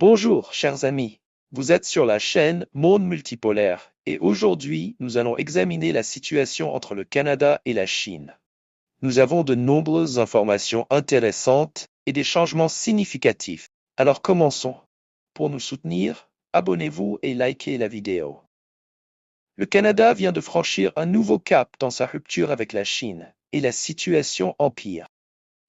Bonjour, chers amis. Vous êtes sur la chaîne Monde Multipolaire et aujourd'hui, nous allons examiner la situation entre le Canada et la Chine. Nous avons de nombreuses informations intéressantes et des changements significatifs. Alors commençons. Pour nous soutenir, abonnez-vous et likez la vidéo. Le Canada vient de franchir un nouveau cap dans sa rupture avec la Chine et la situation empire.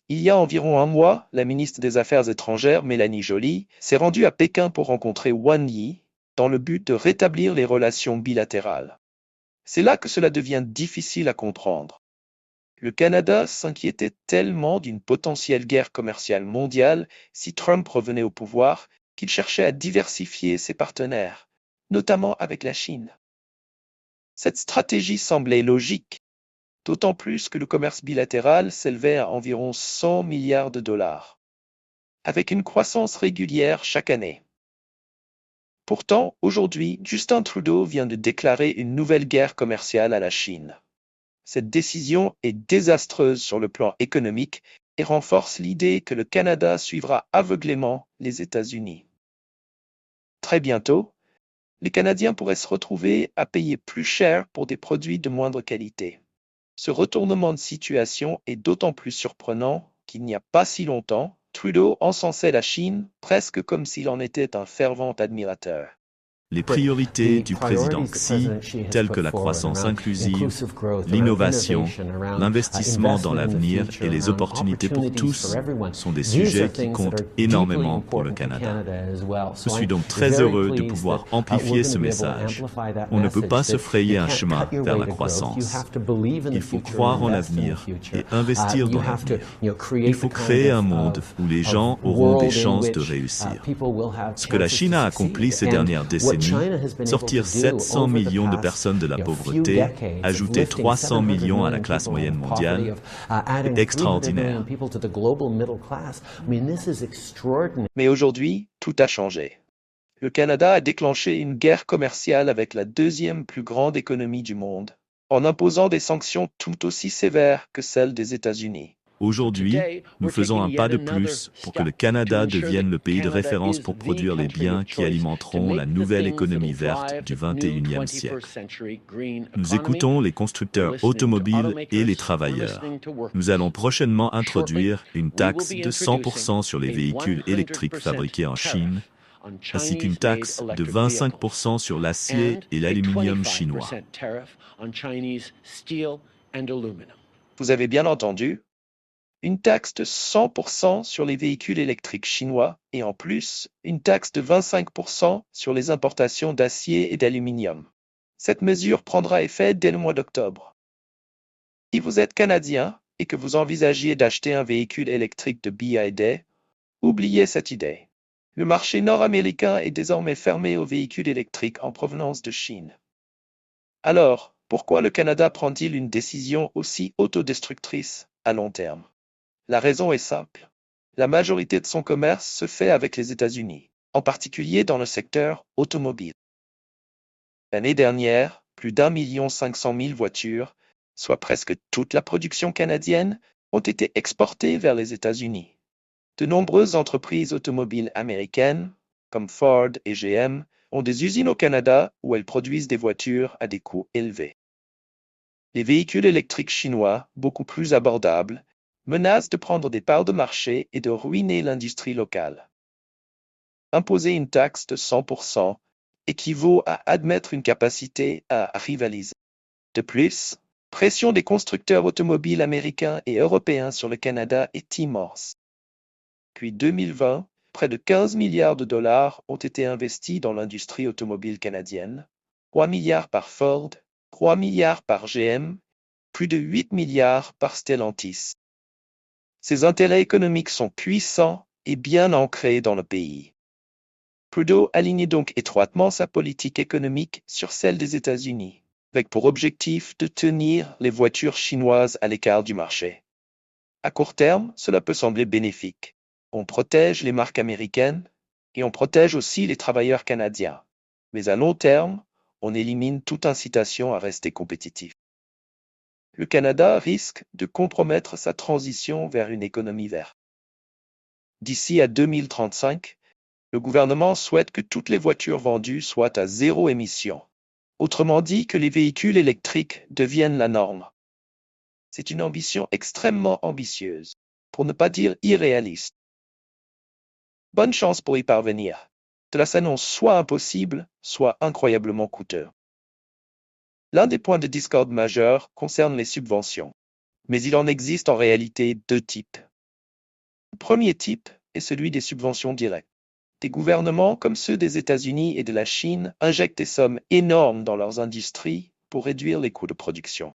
Il y a environ un mois, la ministre des Affaires étrangères, Mélanie Joly, s'est rendue à Pékin pour rencontrer Wang Yi, dans le but de rétablir les relations bilatérales. C'est là que cela devient difficile à comprendre. Le Canada s'inquiétait tellement d'une potentielle guerre commerciale mondiale si Trump revenait au pouvoir qu'il cherchait à diversifier ses partenaires, notamment avec la Chine. Cette stratégie semblait logique, d'autant plus que le commerce bilatéral s'élevait à environ 100 milliards de dollars, avec une croissance régulière chaque année. Pourtant, aujourd'hui, Justin Trudeau vient de déclarer une nouvelle guerre commerciale à la Chine. Cette décision est désastreuse sur le plan économique et renforce l'idée que le Canada suivra aveuglément les États-Unis. Très bientôt, les Canadiens pourraient se retrouver à payer plus cher pour des produits de moindre qualité. Ce retournement de situation est d'autant plus surprenant qu'il n'y a pas si longtemps, Trudeau encensait la Chine presque comme s'il en était un fervent admirateur. Les priorités du président Xi, telles que la croissance inclusive, l'innovation, l'investissement dans l'avenir et les opportunités pour tous, sont des sujets qui comptent énormément pour le Canada. Je suis donc très heureux de pouvoir amplifier ce message. On ne peut pas se frayer un chemin vers la croissance. Il faut croire en l'avenir et investir dans l'avenir. Il faut créer un monde où les gens auront des chances de réussir. Ce que la Chine a accompli ces dernières décennies, sortir 700 millions de personnes de la pauvreté, ajouter 300 millions à la classe moyenne mondiale, est extraordinaire. Mais aujourd'hui, tout a changé. Le Canada a déclenché une guerre commerciale avec la deuxième plus grande économie du monde, en imposant des sanctions tout aussi sévères que celles des États-Unis. Aujourd'hui, nous faisons un pas de plus pour que le Canada devienne le pays de référence pour produire les biens qui alimenteront la nouvelle économie verte du 21e siècle. Nous écoutons les constructeurs automobiles et les travailleurs. Nous allons prochainement introduire une taxe de 100% sur les véhicules électriques fabriqués en Chine, ainsi qu'une taxe de 25% sur l'acier et l'aluminium chinois. Vous avez bien entendu? Une taxe de 100% sur les véhicules électriques chinois et en plus, une taxe de 25% sur les importations d'acier et d'aluminium. Cette mesure prendra effet dès le mois d'octobre. Si vous êtes Canadien et que vous envisagiez d'acheter un véhicule électrique de BYD, oubliez cette idée. Le marché nord-américain est désormais fermé aux véhicules électriques en provenance de Chine. Alors, pourquoi le Canada prend-il une décision aussi autodestructrice à long terme? La raison est simple. La majorité de son commerce se fait avec les États-Unis, en particulier dans le secteur automobile. L'année dernière, plus d'1,5 million voitures, soit presque toute la production canadienne, ont été exportées vers les États-Unis. De nombreuses entreprises automobiles américaines, comme Ford et GM, ont des usines au Canada où elles produisent des voitures à des coûts élevés. Les véhicules électriques chinois, beaucoup plus abordables, menacent de prendre des parts de marché et de ruiner l'industrie locale. Imposer une taxe de 100% équivaut à admettre une capacité à rivaliser. De plus, pression des constructeurs automobiles américains et européens sur le Canada est immense. Depuis 2020, près de 15 milliards de dollars ont été investis dans l'industrie automobile canadienne, 3 milliards par Ford, 3 milliards par GM, plus de 8 milliards par Stellantis. Ces intérêts économiques sont puissants et bien ancrés dans le pays. Trudeau aligne donc étroitement sa politique économique sur celle des États-Unis, avec pour objectif de tenir les voitures chinoises à l'écart du marché. À court terme, cela peut sembler bénéfique. On protège les marques américaines et on protège aussi les travailleurs canadiens. Mais à long terme, on élimine toute incitation à rester compétitif. Le Canada risque de compromettre sa transition vers une économie verte. D'ici à 2035, Le gouvernement souhaite que toutes les voitures vendues soient à zéro émission. Autrement dit, que les véhicules électriques deviennent la norme. C'est une ambition extrêmement ambitieuse, pour ne pas dire irréaliste. Bonne chance pour y parvenir. Cela s'annonce soit impossible, soit incroyablement coûteux. L'un des points de discorde majeurs concerne les subventions. Mais il en existe en réalité deux types. Le premier type est celui des subventions directes. Des gouvernements comme ceux des États-Unis et de la Chine injectent des sommes énormes dans leurs industries pour réduire les coûts de production.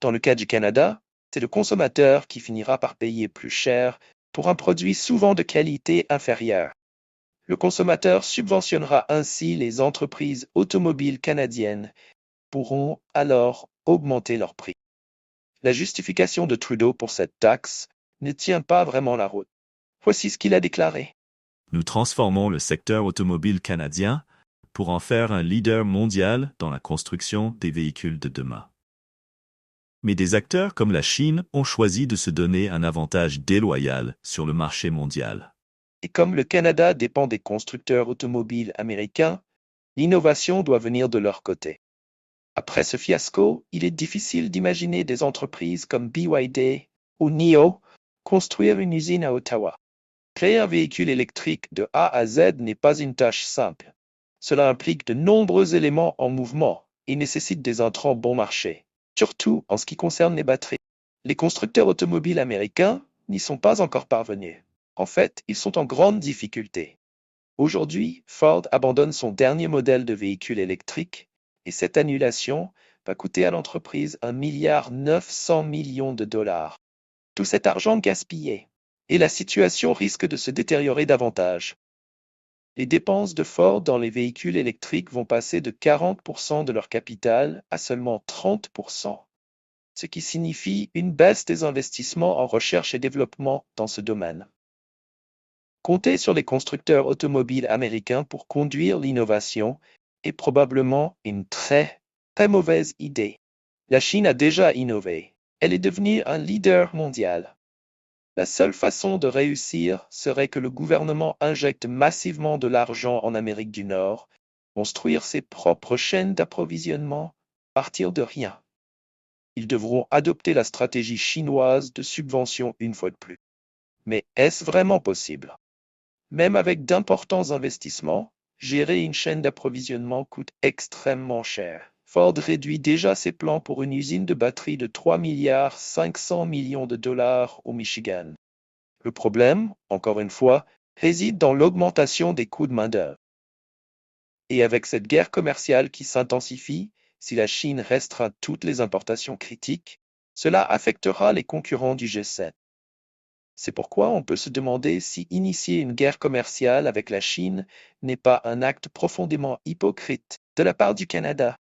Dans le cas du Canada, c'est le consommateur qui finira par payer plus cher pour un produit souvent de qualité inférieure. Le consommateur subventionnera ainsi les entreprises automobiles canadiennes pourront alors augmenter leur prix. La justification de Trudeau pour cette taxe ne tient pas vraiment la route. Voici ce qu'il a déclaré. Nous transformons le secteur automobile canadien pour en faire un leader mondial dans la construction des véhicules de demain. Mais des acteurs comme la Chine ont choisi de se donner un avantage déloyal sur le marché mondial. Et comme le Canada dépend des constructeurs automobiles américains, l'innovation doit venir de leur côté. Après ce fiasco, il est difficile d'imaginer des entreprises comme BYD ou NIO construire une usine à Ottawa. Créer un véhicule électrique de A à Z n'est pas une tâche simple. Cela implique de nombreux éléments en mouvement et nécessite des intrants bon marché, surtout en ce qui concerne les batteries. Les constructeurs automobiles américains n'y sont pas encore parvenus. En fait, ils sont en grande difficulté. Aujourd'hui, Ford abandonne son dernier modèle de véhicule électrique et cette annulation va coûter à l'entreprise 1,9 milliard de dollars. Tout cet argent gaspillé. Et la situation risque de se détériorer davantage. Les dépenses de Ford dans les véhicules électriques vont passer de 40% de leur capital à seulement 30%, ce qui signifie une baisse des investissements en recherche et développement dans ce domaine. Compter sur les constructeurs automobiles américains pour conduire l'innovation est probablement une très mauvaise idée. La Chine a déjà innové. Elle est devenue un leader mondial. La seule façon de réussir serait que le gouvernement injecte massivement de l'argent en Amérique du Nord, construire ses propres chaînes d'approvisionnement, partir de rien. Ils devront adopter la stratégie chinoise de subvention une fois de plus. Mais est-ce vraiment possible? Même avec d'importants investissements, gérer une chaîne d'approvisionnement coûte extrêmement cher. Ford réduit déjà ses plans pour une usine de batterie de 3,5 milliards de dollars au Michigan. Le problème, encore une fois, réside dans l'augmentation des coûts de main-d'œuvre. Et avec cette guerre commerciale qui s'intensifie, si la Chine restreint toutes les importations critiques, cela affectera les concurrents du G7. C'est pourquoi on peut se demander si initier une guerre commerciale avec la Chine n'est pas un acte profondément hypocrite de la part du Canada.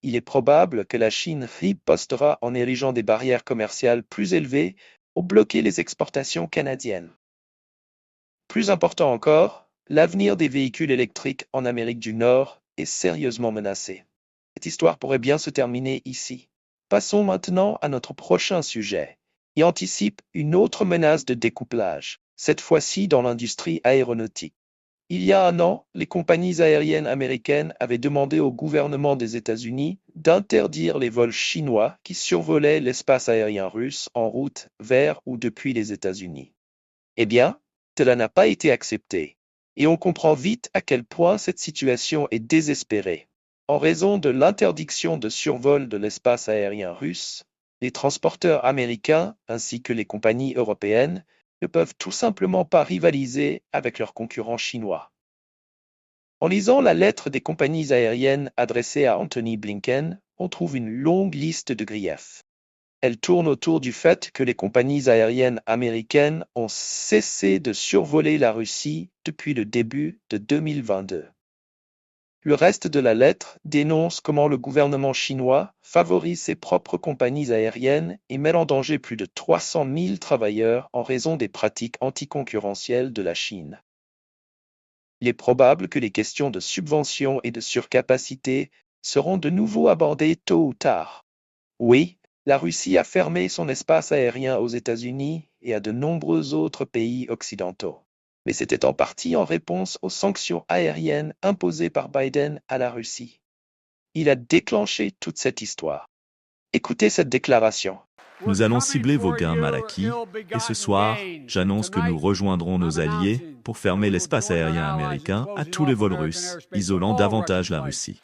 Il est probable que la Chine ripostera en érigeant des barrières commerciales plus élevées pour bloquer les exportations canadiennes. Plus important encore, l'avenir des véhicules électriques en Amérique du Nord est sérieusement menacé. Cette histoire pourrait bien se terminer ici. Passons maintenant à notre prochain sujet, qui anticipe une autre menace de découplage, cette fois-ci dans l'industrie aéronautique. Il y a un an, les compagnies aériennes américaines avaient demandé au gouvernement des États-Unis d'interdire les vols chinois qui survolaient l'espace aérien russe en route vers ou depuis les États-Unis. Eh bien, cela n'a pas été accepté, et on comprend vite à quel point cette situation est désespérée. En raison de l'interdiction de survol de l'espace aérien russe, les transporteurs américains ainsi que les compagnies européennes ne peuvent tout simplement pas rivaliser avec leurs concurrents chinois. En lisant la lettre des compagnies aériennes adressée à Anthony Blinken, on trouve une longue liste de griefs. Elle tourne autour du fait que les compagnies aériennes américaines ont cessé de survoler la Russie depuis le début de 2022. Le reste de la lettre dénonce comment le gouvernement chinois favorise ses propres compagnies aériennes et met en danger plus de 300 000 travailleurs en raison des pratiques anticoncurrentielles de la Chine. Il est probable que les questions de subvention et de surcapacité seront de nouveau abordées tôt ou tard. Oui, la Russie a fermé son espace aérien aux États-Unis et à de nombreux autres pays occidentaux. Mais c'était en partie en réponse aux sanctions aériennes imposées par Biden à la Russie. Il a déclenché toute cette histoire. Écoutez cette déclaration. Nous allons cibler vos gains mal acquis, et ce soir, j'annonce que nous rejoindrons nos alliés pour fermer l'espace aérien américain à tous les vols russes, isolant davantage la Russie.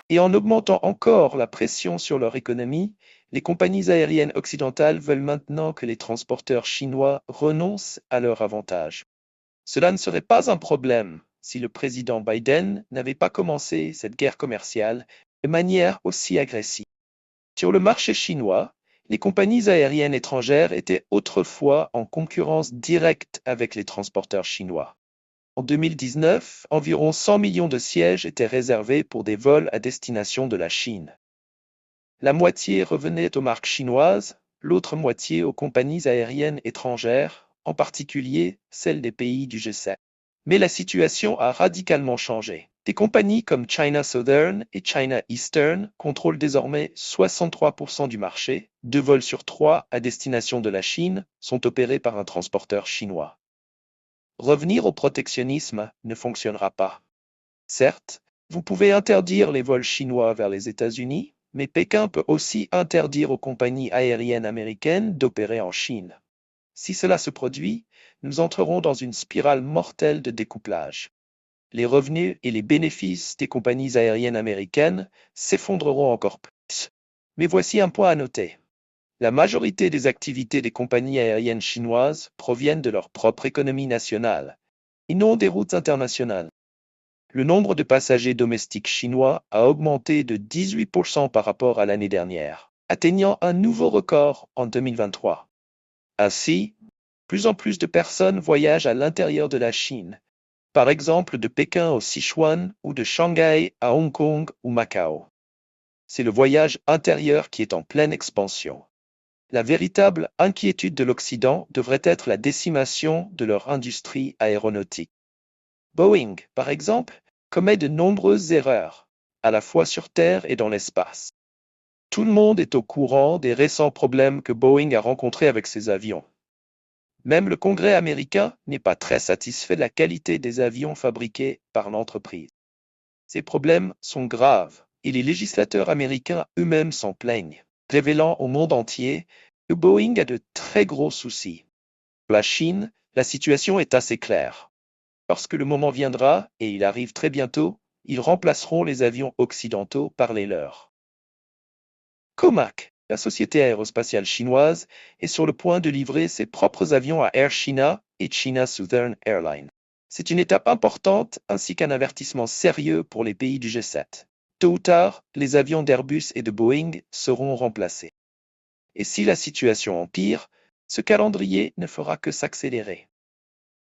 Et en augmentant encore la pression sur leur économie, les compagnies aériennes occidentales veulent maintenant que les transporteurs chinois renoncent à leur avantage. Cela ne serait pas un problème si le président Biden n'avait pas commencé cette guerre commerciale de manière aussi agressive. Sur le marché chinois, les compagnies aériennes étrangères étaient autrefois en concurrence directe avec les transporteurs chinois. En 2019, environ 100 millions de sièges étaient réservés pour des vols à destination de la Chine. La moitié revenait aux marques chinoises, l'autre moitié aux compagnies aériennes étrangères, en particulier celles des pays du G7. Mais la situation a radicalement changé. Des compagnies comme China Southern et China Eastern contrôlent désormais 63% du marché. 2 vols sur 3 à destination de la Chine sont opérés par un transporteur chinois. Revenir au protectionnisme ne fonctionnera pas. Certes, vous pouvez interdire les vols chinois vers les États-Unis, mais Pékin peut aussi interdire aux compagnies aériennes américaines d'opérer en Chine. Si cela se produit, nous entrerons dans une spirale mortelle de découplage. Les revenus et les bénéfices des compagnies aériennes américaines s'effondreront encore plus. Mais voici un point à noter. La majorité des activités des compagnies aériennes chinoises proviennent de leur propre économie nationale, et non des routes internationales. Le nombre de passagers domestiques chinois a augmenté de 18% par rapport à l'année dernière, atteignant un nouveau record en 2023. Ainsi, plus en plus de personnes voyagent à l'intérieur de la Chine, par exemple de Pékin au Sichuan ou de Shanghai à Hong Kong ou Macao. C'est le voyage intérieur qui est en pleine expansion. La véritable inquiétude de l'Occident devrait être la décimation de leur industrie aéronautique. Boeing, par exemple, commet de nombreuses erreurs, à la fois sur Terre et dans l'espace. Tout le monde est au courant des récents problèmes que Boeing a rencontrés avec ses avions. Même le Congrès américain n'est pas très satisfait de la qualité des avions fabriqués par l'entreprise. Ces problèmes sont graves, et les législateurs américains eux-mêmes s'en plaignent, révélant au monde entier que Boeing a de très gros soucis. Pour la Chine, la situation est assez claire. Lorsque le moment viendra, et il arrive très bientôt, ils remplaceront les avions occidentaux par les leurs. Comac, la société aérospatiale chinoise, est sur le point de livrer ses propres avions à Air China et China Southern Airlines. C'est une étape importante ainsi qu'un avertissement sérieux pour les pays du G7. Tôt ou tard, les avions d'Airbus et de Boeing seront remplacés. Et si la situation empire, ce calendrier ne fera que s'accélérer.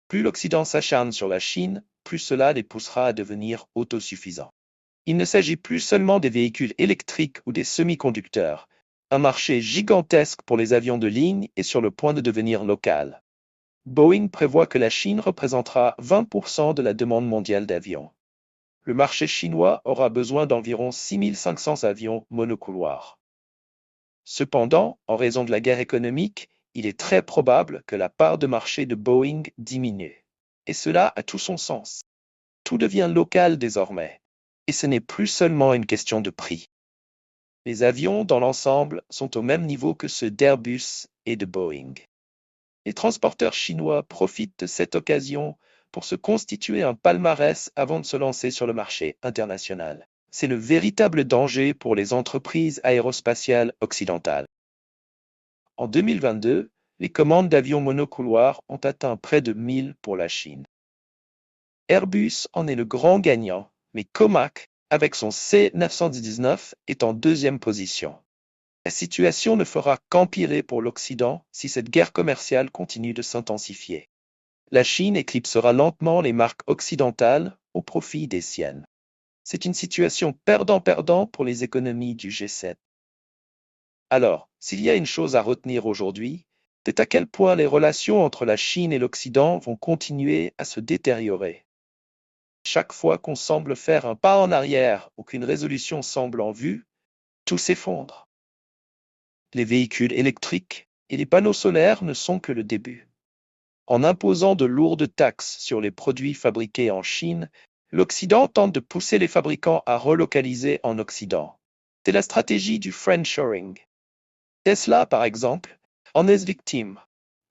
Plus l'Occident s'acharne sur la Chine, plus cela les poussera à devenir autosuffisants. Il ne s'agit plus seulement des véhicules électriques ou des semi-conducteurs. Un marché gigantesque pour les avions de ligne est sur le point de devenir local. Boeing prévoit que la Chine représentera 20% de la demande mondiale d'avions. Le marché chinois aura besoin d'environ 6500 avions monocouloirs. Cependant, en raison de la guerre économique, il est très probable que la part de marché de Boeing diminue. Et cela a tout son sens. Tout devient local désormais. Et ce n'est plus seulement une question de prix. Les avions, dans l'ensemble, sont au même niveau que ceux d'Airbus et de Boeing. Les transporteurs chinois profitent de cette occasion pour se constituer un palmarès avant de se lancer sur le marché international. C'est le véritable danger pour les entreprises aérospatiales occidentales. En 2022, les commandes d'avions monocouloirs ont atteint près de 1000 pour la Chine. Airbus en est le grand gagnant, mais Comac, avec son C919, est en deuxième position. La situation ne fera qu'empirer pour l'Occident si cette guerre commerciale continue de s'intensifier. La Chine éclipsera lentement les marques occidentales au profit des siennes. C'est une situation perdant-perdant pour les économies du G7. Alors, s'il y a une chose à retenir aujourd'hui, c'est à quel point les relations entre la Chine et l'Occident vont continuer à se détériorer. Chaque fois qu'on semble faire un pas en arrière ou qu'une résolution semble en vue, tout s'effondre. Les véhicules électriques et les panneaux solaires ne sont que le début. En imposant de lourdes taxes sur les produits fabriqués en Chine, l'Occident tente de pousser les fabricants à relocaliser en Occident. C'est la stratégie du friendshoring. Tesla, par exemple, en est victime.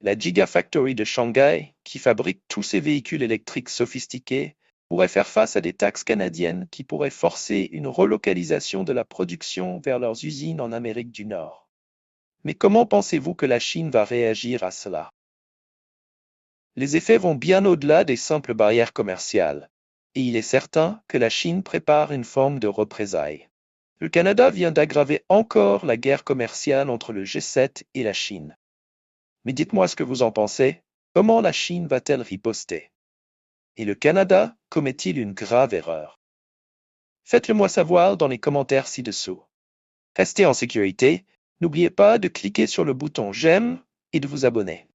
La Gigafactory de Shanghai, qui fabrique tous ces véhicules électriques sophistiqués, pourrait faire face à des taxes canadiennes qui pourraient forcer une relocalisation de la production vers leurs usines en Amérique du Nord. Mais comment pensez-vous que la Chine va réagir à cela? Les effets vont bien au-delà des simples barrières commerciales, et il est certain que la Chine prépare une forme de représailles. Le Canada vient d'aggraver encore la guerre commerciale entre le G7 et la Chine. Mais dites-moi ce que vous en pensez. Comment la Chine va-t-elle riposter? Et le Canada commet-il une grave erreur? Faites-le moi savoir dans les commentaires ci-dessous. Restez en sécurité, n'oubliez pas de cliquer sur le bouton j'aime et de vous abonner.